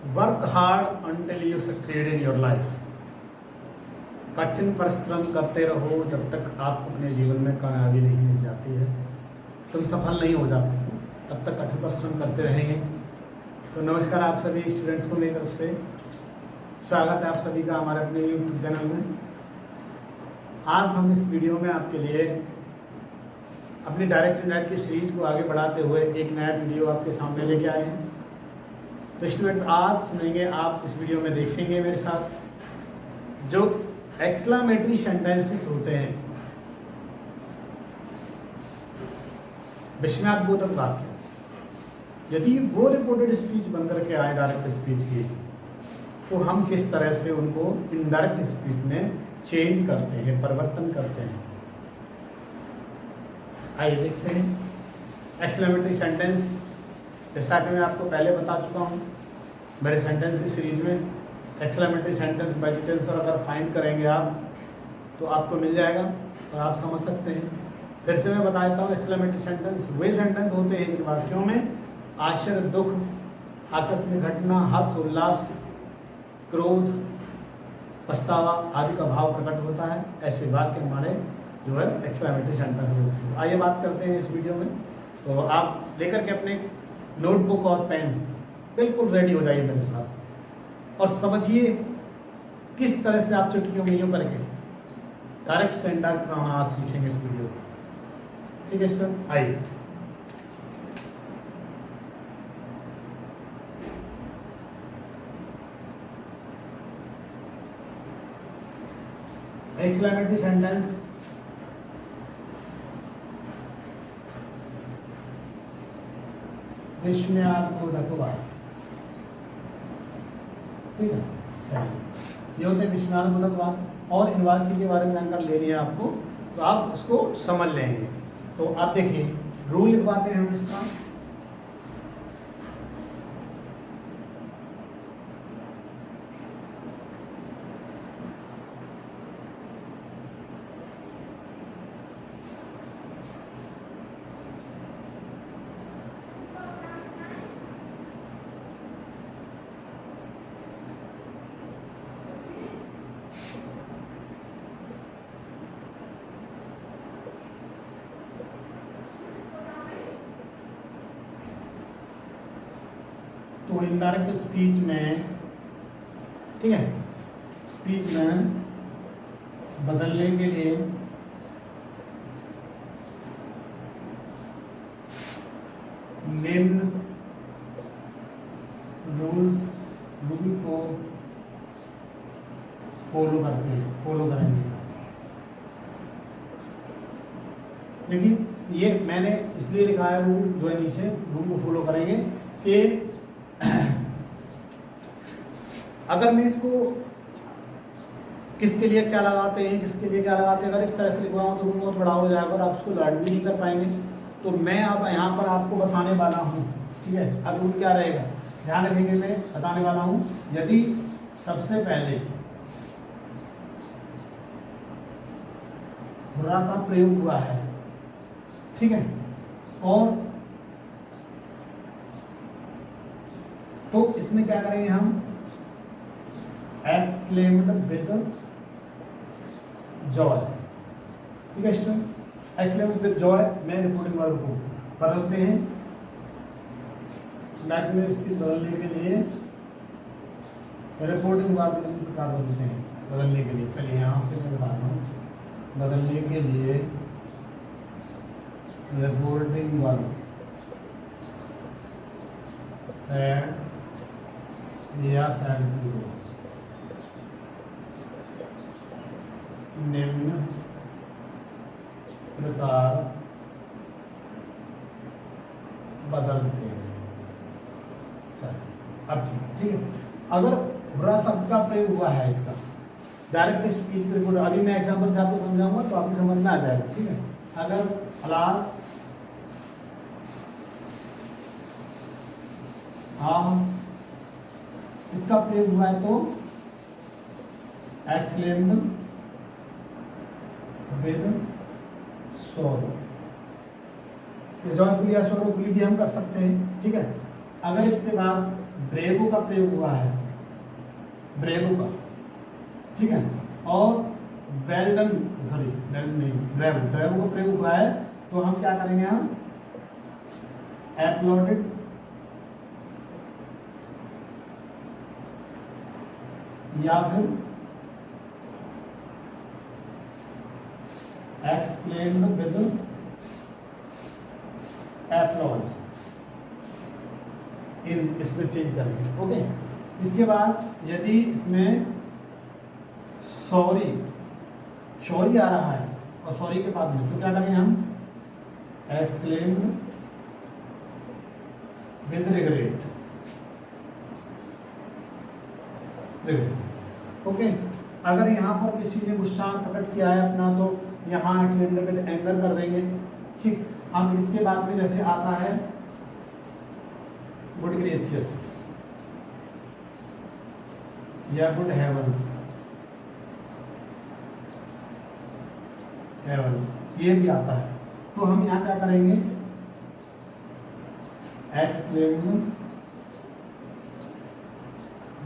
Work hard until you succeed in your life. कठिन परिश्रम करते रहो जब तक आपको अपने जीवन में कामयाबी नहीं मिल जाती है, तुम सफल नहीं हो जाते, तब तक कठिन परिश्रम करते रहेंगे। तो नमस्कार आप सभी स्टूडेंट्स को मेरी तरफ से स्वागत है आप सभी का हमारे अपने यूट्यूब चैनल में। आज हम इस वीडियो में आपके लिए अपनी डायरेक्ट इनडायरेक्ट की सीरीज को आगे बढ़ाते हुए एक नया वीडियो आपके सामने लेके आए हैं। तो स्टूडेंट्स आज सुनेंगे, आप इस वीडियो में देखेंगे मेरे साथ जो एक्सक्लेमेटरी सेंटेंसेस होते हैं, विस्मयात्मक वाक्य, यदि वो रिपोर्टेड स्पीच बन करके आए डायरेक्ट स्पीच की, तो हम किस तरह से उनको इनडायरेक्ट स्पीच में चेंज करते हैं, परिवर्तन करते हैं। आइए देखते हैं एक्सक्लेमेटरी सेंटेंस। जैसा कि मैं आपको पहले बता चुका हूँ मेरे सेंटेंस की सीरीज में, एक्सक्लेमेटरी सेंटेंस बाय टेंसर अगर फाइंड करेंगे आप तो आपको मिल जाएगा और आप समझ सकते हैं। फिर से मैं बता देता हूँ, एक्सक्लेमेटरी सेंटेंस वे सेंटेंस होते हैं जिन वाक्यों में आश्चर्य, दुख, आकस्मिक घटना, हर्ष, उल्लास, क्रोध, पछतावा आदि का भाव प्रकट होता है। ऐसे वाक्य हमारे जो है एक्सक्लेमेटरी सेंटेंस होते हैं। आइए बात करते हैं इस वीडियो में। तो आप लेकर के अपने नोटबुक और पेन बिल्कुल रेडी हो जाइए मेरे साथ और समझिए किस तरह से आप चुटकियों में यूं करके डायरेक्ट से इनडायरेक्ट बनाना आज सीखेंगे इस वीडियो में। ठीक है स्टूडेंट, आइए। एक्सक्लेमेटरी सेंटेंस विस्मयात्मक वाक्य, ठीक है। चलिए, ये होते हैं विस्मयात्मक वाक्य और इन वाक्य के बारे में जानकारी लेनी है आपको, तो आप उसको समझ लेंगे। तो आप देखिए रूल लिखवाते हैं हम इसका। तो इनडायरेक्ट स्पीच में, ठीक है, स्पीच में बदलने के लिए निम्न रूल को फॉलो करेंगे। लेकिन ये मैंने इसलिए लिखा है रूल जो है नीचे, रूल को फॉलो करेंगे कि अगर मैं इसको किसके लिए क्या लगाते हैं, किसके लिए क्या लगाते हैं, अगर इस तरह से लिखवाऊँ तो बहुत बड़ा हो जाएगा और आप उसको लर्न भी नहीं कर पाएंगे। तो मैं अब यहाँ पर आपको बताने वाला हूँ, ठीक है। अब रूल क्या रहेगा ध्यान रखेंगे, मैं बताने वाला हूँ। यदि सबसे पहले बुरा का प्रयोग हुआ है, ठीक है, और तो इसमें क्या करेंगे हम, एक्सक्लेम्ड विद जॉय, ठीक है स्टूडेंट। एक्सक्लेम्ड विद जॉय में रिपोर्टिंग वर्ब को बदलते हैं। डायरेक्ट स्पीच बदलने के लिए रिपोर्टिंग वर्ब प्रकार बदलते हैं बदलने के लिए। चलिए यहाँ से मैं बता रहा हूँ, बदलने के लिए रिपोर्टिंग वर्ब सैड या सैड टू निम्न प्रकार बदलते हैं। अब ठीक है, अगर बुरा शब्द का प्रयोग हुआ है इसका डायरेक्ट स्पीच के रिपोर्ट, अभी मैं एग्जांपल से आपको समझाऊंगा तो आपकी समझ में आ जाएगा, ठीक है। अगर क्लास इसका प्रयोग हुआ है तो एक्सक्लेम्ड विद सॉरो, जॉयफुली या सॉरोफुली भी हम कर सकते हैं, ठीक है। अगर इसके बाद ब्रेवो का प्रयोग हुआ है, ब्रेवो का, ठीक है, और वेल्डन, सॉरी वेल्डन नहीं, ब्रेवो, ब्रेवो का प्रयोग हुआ है, तो हम क्या करेंगे, हम अपलोडेड या फिर एक्सप्लेन्ड विद एप्लॉज, इन इसमें चेंज करेंगे। ओके, इसके बाद यदि इसमें सॉरी सॉरी आ रहा है और सॉरी के बाद में, तो क्या करेंगे हम एक्सप्लेन्ड विद रिग्रेट, ओके। अगर यहाँ पर किसी ने गुस्सा प्रकट किया है अपना, तो यहाँ एक्सप्लेन्ड विद एंगर कर देंगे, ठीक। अब इसके बाद में जैसे आता है गुड ग्रेसियस या गुड हेवंस, हेवंस ये भी आता है, तो हम यहाँ क्या करेंगे एक्सप्लेन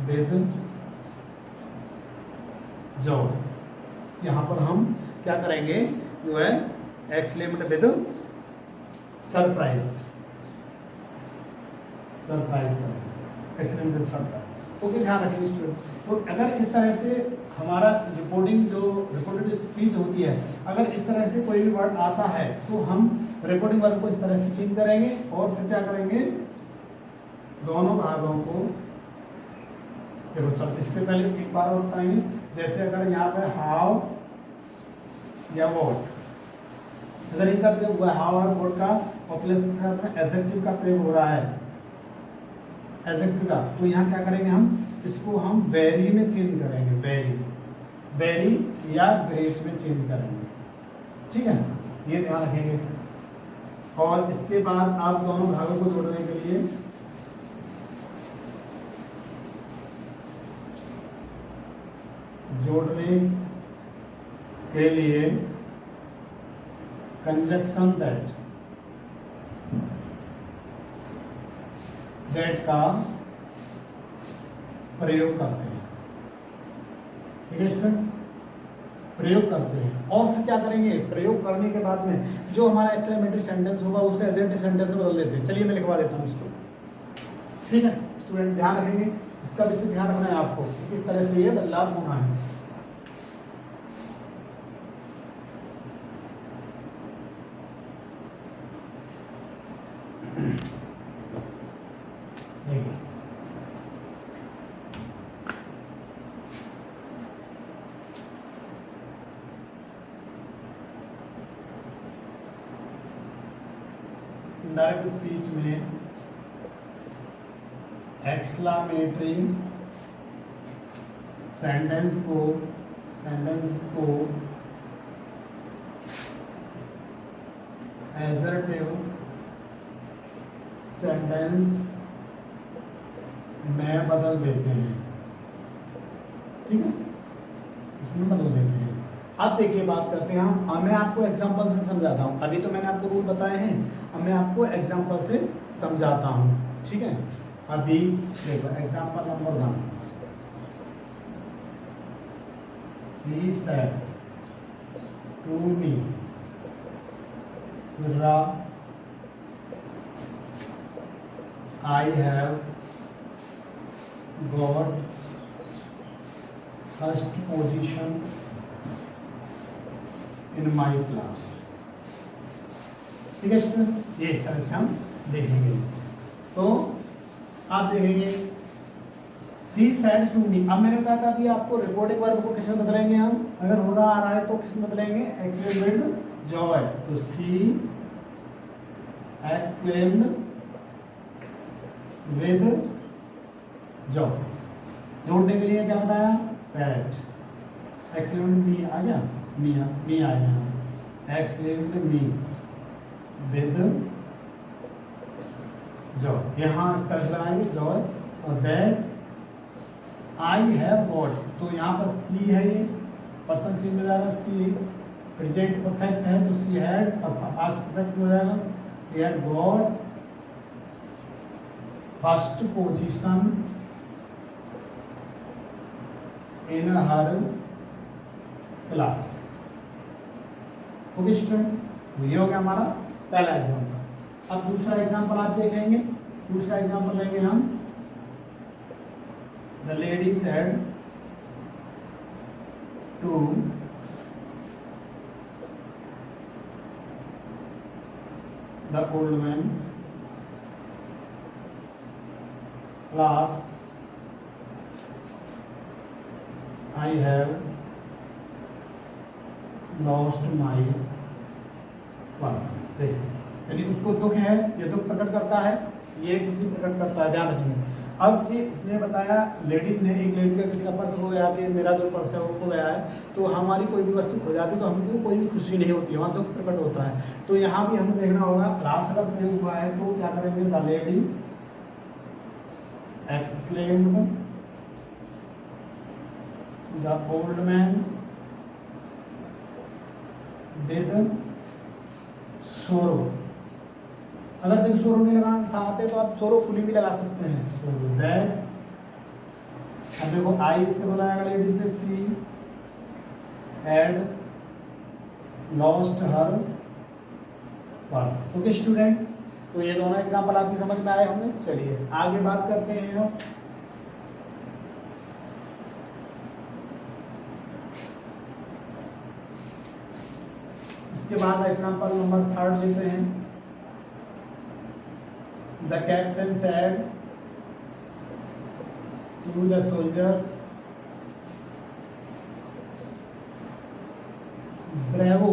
विद जो, यहाँ पर हम क्या करेंगे जो है एक्सप्लेन विद सरप्राइज, सरप्राइज करेंगे, एक्सप्लेन विद सरप्राइज। ओके, ध्यान रखेंगे स्टूडेंट। तो अगर इस तरह से हमारा रिपोर्टिंग जो रिपोर्टेड स्पीच होती है, अगर इस तरह से कोई भी वर्ड आता है तो हम रिपोर्टिंग वर्ड को इस तरह से चेंज करेंगे और फिर क्या करेंगे दोनों भागों को, देखो चल इससे पहले एक बार और बताएंगे, जैसे अगर यहाँ पे हाउ या वॉट, अगर इनका प्रयोग हुआ है हाउ और वॉट का और प्लस के साथ में एडजेक्टिव का प्रयोग हो रहा है, एडजेक्टिव का, तो यहाँ क्या करेंगे हम इसको हम वेरी में चेंज करेंगे, वेरी, वेरी या ग्रेट में चेंज करेंगे, ठीक है, ये ध्यान रखेंगे। और इसके बाद आप दोनों भागों को जोड़ने के लिए कंजक्शन दैट का प्रयोग करते हैं, ठीक है स्टूडेंट, प्रयोग करते हैं। और फिर क्या करेंगे प्रयोग करने के बाद में जो हमारा एक्सक्लेमेटरी सेंटेंस होगा उसे एजेंटिव सेंटेंस में बदल देते हैं। चलिए मैं लिखवा देता हूँ इसको, ठीक है स्टूडेंट, ध्यान रखेंगे, इसका विशेष ध्यान रखना है आपको कि किस तरह से ये बदलाव होना है। देखिए इनडायरेक्ट स्पीच में एक्सक्लामेटरी सेंटेंस को एसर्टिव सेंटेंस में बदल देते हैं, ठीक है, इसमें बदल देते हैं। अब देखिए बात करते हैं हम, मैं आपको एग्जांपल से समझाता हूँ। अभी तो मैंने आपको रूल बताए हैं, अब मैं आपको एग्जांपल से समझाता हूँ, ठीक है। अभी देखो example number 1, she said to me I have got first position in my class, ठीक है स्टूडेंट, ये इस तरह से हम देखेंगे। तो आप देखेंगे सी सेड टू मी, अब मैंने बताया था अभी आपको रिपोर्टिंग वर्ब को किस में बदलेंगे हम, अगर हो रहा आ रहा है तो किस में बदलेंगे एक्सक्लेम्ड जॉय, तो सी एक्सक्लेम्ड विद जॉय, जोड़ने के लिए क्या बताया दैट, एक्सक्लेम्ड मी आ गया, मी आ गया, एक्सक्लेम्ड मी विद जॉय, यहाँ इस तरह से लगाएंगे जॉय, और दैट आई हैव गॉट, तो यहाँ पर सी है, ये पर्सन चेंज हो जाएगा, सी प्रेजेंट परफेक्ट है तो सी हैड, और पास्ट परफेक्ट हो जाएगा she had got first position in her class. Okay student, ये हो गया हमारा पहला एग्जाम्पल। अब दूसरा एग्जाम्पल आप देखेंगे। दूसरा एग्जाम्पल लेंगे हम। The lady said to the old man, alas I have lost my purse. यानी उसको दुख है, ये दुख प्रकट करता है, ये खुशी प्रकट करता है, ध्यान रखिए। अब ये उसने बताया, लेडीज ने, एक लेडी का किसी का पर्स खो गया कि मेरा जो पर्स है वो खो गया है, तो हमारी कोई भी वस्तु खो जाती है तो हमको कोई भी खुशी नहीं होती है, वहाँ दुख प्रकट होता है। तो यहाँ भी हमें देखना होगा, क्लास अगर प्रयोग हुआ है तो क्या करेंगे, the lady exclaimed the old man with सोरो। अगर बिग सोरो नहीं लगाना चाहते तो आप सोरोफुली भी लगा सकते हैं। तो दैट, अब देखो आई से बोला जाएगा लेडी से, she had lost her purse. Okay student, तो ये दोनों एग्जांपल आपकी समझ में आए होंगे। चलिए आगे बात करते हैं हम। इसके बाद एग्जांपल नंबर 3 लेते हैं। The captain said to the soldiers, "Bravo,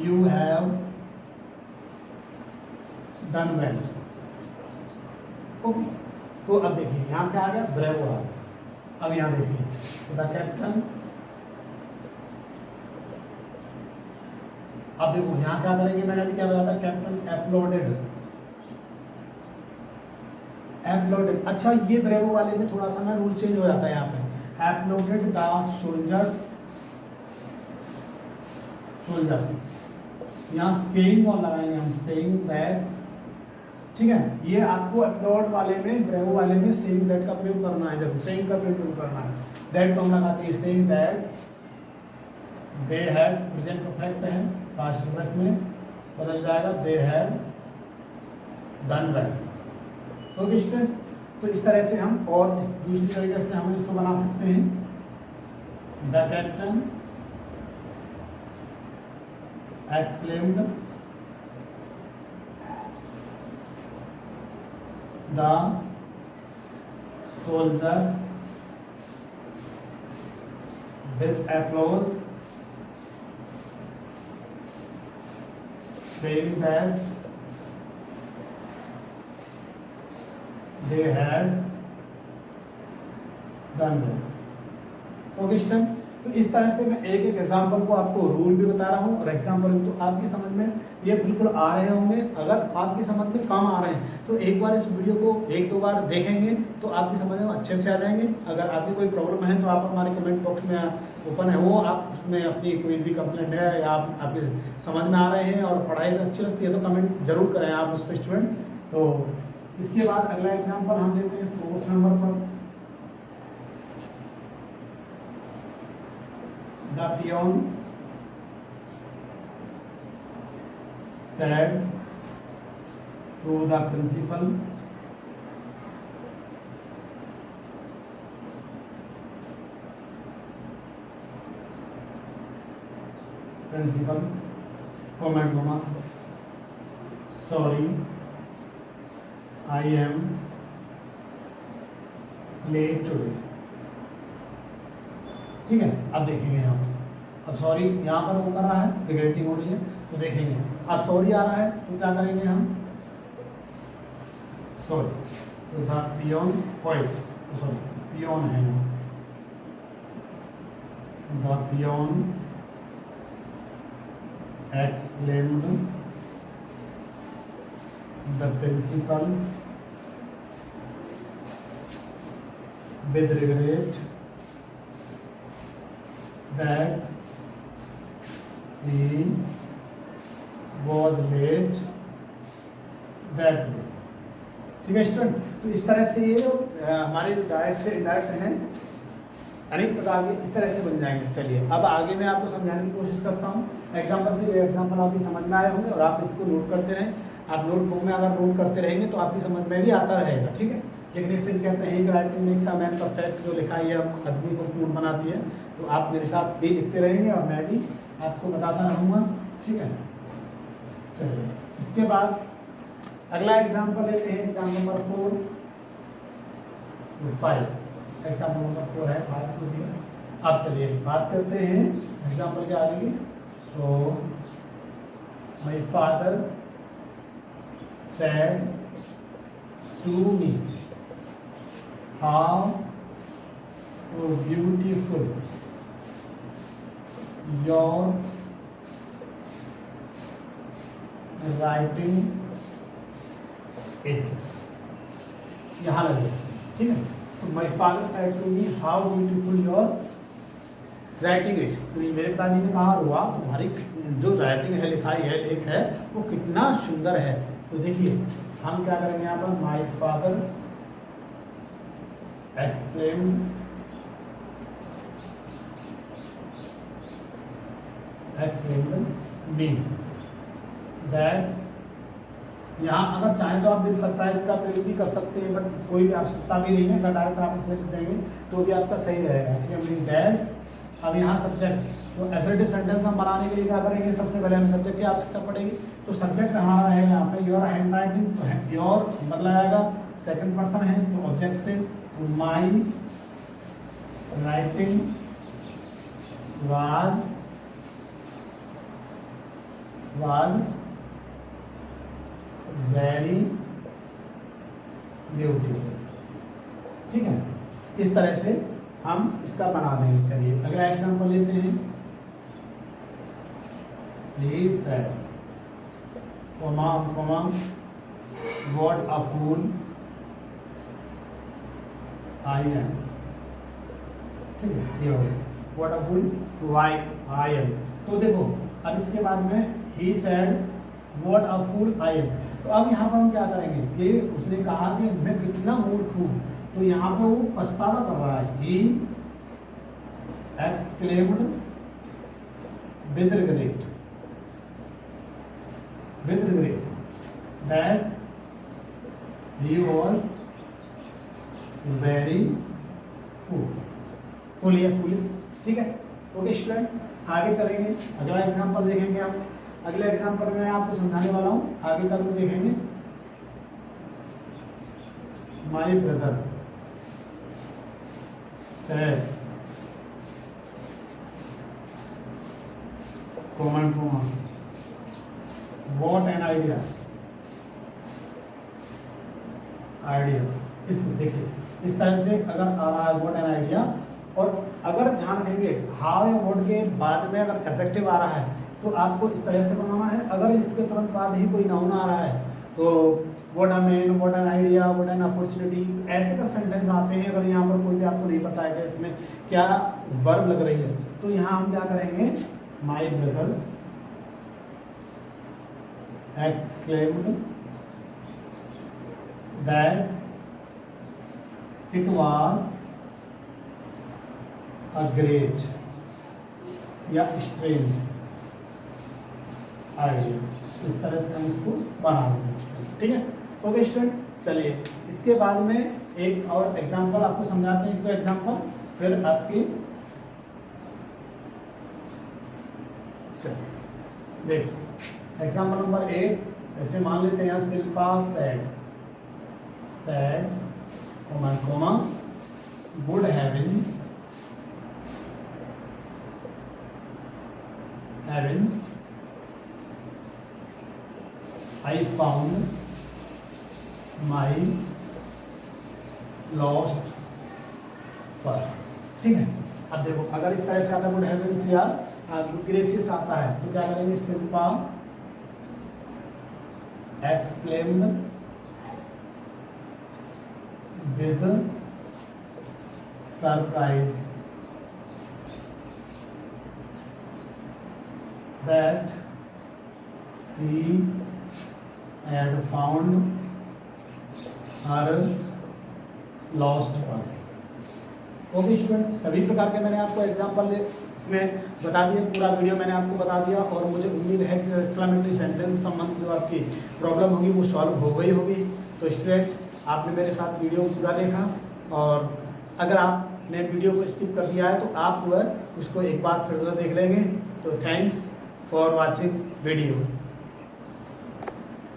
you have done well." Okay, तो अब देखिए यहाँ क्या आ गया, ब्रेवो आ गया। अब यहाँ देखिए, द कैप्टन, अब देखो यहाँ क्या करेंगे, मैंने अभी क्या बताया था, कैप्टन अपलोडेड। अच्छा, ये ब्रेवो वाले में थोड़ा सा ना रूल चेंज हो जाता है यहाँ पे। अपलोडेड द सोल्जर्स, यहाँ सेइंग और लगाएंगे हम, सेइंग दैट। ठीक है, ये आपको अपलोड वाले में, ब्रेवो वाले में सेइंग दैट का प्रयोग करना है, जरूर सेइंग का प्रयोग करना है। दैट तो हम लगाते हैं, saying that they had, present perfect है, पास्ट परफेक्ट में बदल जाएगा, they have done well. Okay student, तो इस तरह से हम, और इस दूसरी तरीके से हम इसको बना सकते हैं, the captain exclaimed the soldiers with applause, saying that they had done well. Okay student, तो इस तरह से मैं एक एक एग्जाम्पल को आपको रूल भी बता रहा हूँ और एग्जाम्पल तो आपकी समझ में ये बिल्कुल आ रहे होंगे। अगर आपकी समझ में कम आ रहे हैं तो एक बार इस वीडियो को 1-2 बार देखेंगे तो आपकी समझ में अच्छे से आ जाएंगे। अगर आपकी कोई प्रॉब्लम है तो आप हमारे कमेंट बॉक्स में ओपन है वो, आप उसमें अपनी कोई भी कंप्लेंट है या आपकी समझ में आ रहे हैं और पढ़ाई में अच्छी लगती है तो कमेंट जरूर करें आप उस पर स्टूडेंट। तो इसके बाद अगला एग्जाम्पल हम लेते हैं 4th नंबर पर। The peon said to the principal, comment होना, sorry, I am late today। ठीक है, अब देखेंगे यहाँ पर, अब सॉरी यहाँ पर वो कर रहा है, रिग्रेटिंग हो रही है तो देखेंगे। अब सॉरी आ रहा है तो क्या करेंगे हम, सॉरी, तो था पियोन पॉइंट, सॉरी पियोन है यहाँ, the peon exclaimed the principal with regret that he was late that way. ठीक है स्टूडेंट, तो इस तरह से ये हमारे डायरेक्ट से इनडायरेक्ट हैं, अनेक प्रकार के इस तरह से बन जाएंगे। चलिए अब आगे मैं आपको समझाने की कोशिश करता हूँ एग्जाम्पल से। ये एग्जाम्पल आपकी समझ में आए होंगे और आप इसको नोट करते रहें। आप नोटबुक में अगर नोट करते रहेंगे तो आपकी समझ में भी आता रहेगा। ठीक है, डेफिनेशन कहते हैं writing makes a man perfect, जो लिखा है आदमी को पूर्ण बनाती है। तो आप मेरे साथ भी लिखते रहेंगे और मैं भी आपको बताता रहूँगा। ठीक है, चलिए इसके बाद अगला एग्जाम्पल लेते हैं, एग्जाम्पल नंबर 5। एग्जाम्पल नंबर 4 है 5 को दिया। अब चलिए बात करते हैं एग्जाम्पल के आगे की। तो my father said to me how beautiful your writing is. यहाँ लगे, ठीक है। तो my father said to me how beautiful your writing is. तो मेरे पिताजी ने कहा वाह तुम्हारी जो राइटिंग है, लिखाई है, लेख है, वो कितना सुंदर है। तो देखिए हम क्या करेंगे यहाँ पर, my father exclaimed me that। यहाँ अगर चाहें तो आप मिल सकता है, इसका प्रयोग भी कर सकते हैं, बट कोई भी आवश्यकता भी नहीं है। अगर डायरेक्ट आप इसे लिख देंगे तो भी आपका सही रहेगा। दैट, अब यहाँ सब्जेक्ट, तो असर्टिव सेंटेंस हम बनाने के लिए क्या करेंगे, सबसे पहले हमें सब्जेक्ट की आवश्यकता पड़ेगी। तो सब्जेक्ट हमारा है यहाँ पे योर हैंड राइटिंग, योर बदला जाएगा, सेकंड पर्सन है तो ऑब्जेक्ट से, तो my writing was very beautiful. ठीक है, इस तरह से हम इसका बना देंगे। चलिए अगला एग्जांपल लेते हैं। He said, what a fool I am। ठीक है, ये हो गया what a fool why I am। तो देखो अब इसके बाद में he said what a fool I am। तो अब यहाँ पर हम क्या करेंगे कि उसने कहा कि मैं कितना मूर्ख हूँ। तो यहाँ पे वो पछतावा कर रहा है। He exclaimed with regret that he was very foolish। ठीक है, ओके स्टूडेंट, आगे चलेंगे, अगला एग्जांपल देखेंगे हम। अगले एग्जांपल में आपको समझाने वाला हूँ, आगे कल को देखेंगे। My brother said what an idea. इस देखिए इस तरह से अगर आ रहा है व्हाट एन आइडिया, और अगर ध्यान देंगे हाउ या व्हाट के बाद में अगर एडजेक्टिव आ रहा है तो आपको इस तरह से बनाना है। अगर इसके तुरंत बाद ही कोई नाउन आ रहा है तो what a man, what an idea, what an opportunity, ऐसे का सेंटेंस आते हैं। अगर यहाँ पर कोई भी आपको नहीं पता है कि इसमें क्या वर्ब लग रही है, तो यहाँ हम क्या करेंगे, my brother exclaimed that it was a great या strange idea। इस तरह से हम इसको बना देंगे। ठीक है, ओके स्टूडेंट, चलिए इसके बाद में एक और एग्जांपल आपको समझाते हैं। एक एग्जांपल फिर आपकी देखो एग्जाम्पल नंबर 8। ऐसे मान लेते हैं यहाँ Shilpa said good heavens I found my lost purse. ठीक है, अब देखो अगर इस तरह से आता गुड हेवेंस या ग्रेसियस आता है तो क्या करेंगे, Shilpa exclaimed with surprise that she had found her lost purse। Okay student, सभी प्रकार के मैंने आपको एग्जांपल इसमें बता दिए, पूरा वीडियो मैंने आपको बता दिया और मुझे उम्मीद है कि एक्सक्लेमेटरी सेंटेंस संबंध जो आपकी प्रॉब्लम होगी वो सॉल्व हो गई होगी। तो स्टूडेंट्स, आपने मेरे साथ वीडियो पूरा देखा और अगर आपने वीडियो को स्किप कर दिया है तो आप जो है उसको एक बार फिर से देख लेंगे। तो थैंक्स फॉर वॉचिंग वीडियो।